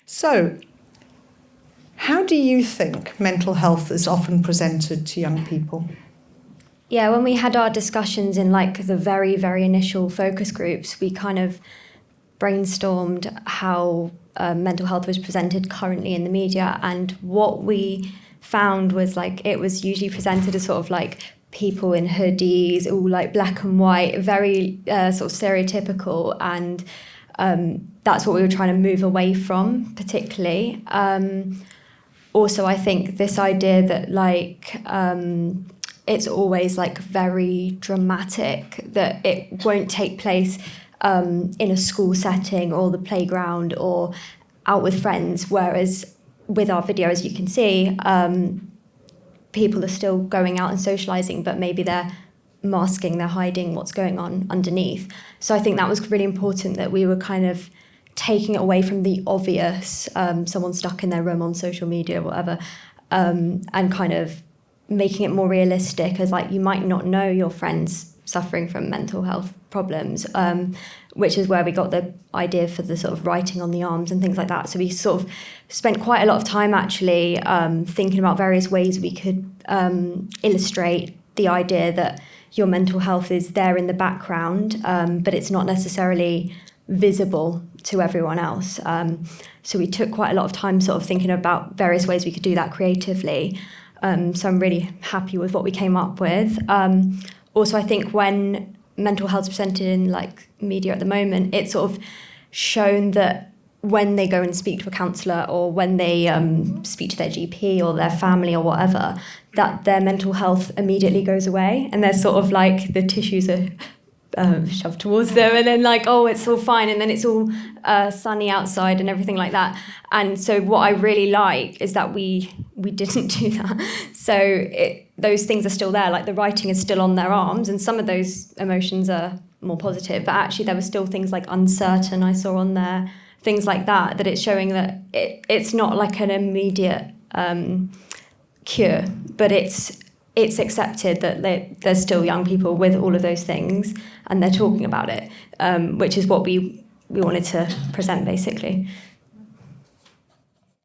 So, how do you think mental health is often presented to young people? Yeah, when we had our discussions in like the very, very initial focus groups, we kind of brainstormed how mental health was presented currently in the media, and what we found was like it was usually presented as sort of like people in hoodies, all like black and white, very sort of stereotypical, and that's what we were trying to move away from particularly. Also, I think this idea that like it's always like very dramatic, that it won't take place in a school setting or the playground or out with friends, whereas with our video, as you can see, people are still going out and socialising, but maybe they're masking, they're hiding what's going on underneath. So I think that was really important, that we were kind of taking it away from the obvious, someone stuck in their room on social media or whatever, and kind of making it more realistic, as like you might not know your friends suffering from mental health problems, which is where we got the idea for the sort of writing on the arms and things like that. So we sort of spent quite a lot of time actually thinking about various ways we could illustrate the idea that your mental health is there in the background, but it's not necessarily visible to everyone else. So we took quite a lot of time sort of thinking about various ways we could do that creatively. So I'm really happy with what we came up with. Also, I think when mental health is presented in like media at the moment, it's sort of shown that when they go and speak to a counsellor, or when they speak to their GP or their family or whatever, that their mental health immediately goes away, and they're sort of like the tissues are shoved towards them, and then like, oh, it's all fine, and then it's all sunny outside and everything like that. And so what I really like is that we didn't do that. So those things are still there, like the writing is still on their arms, and some of those emotions are more positive, but actually there were still things like uncertain I saw on there, things like that, that it's showing that it's not like an immediate cure, but it's accepted that there's still young people with all of those things, and they're talking about it, which is what we wanted to present basically.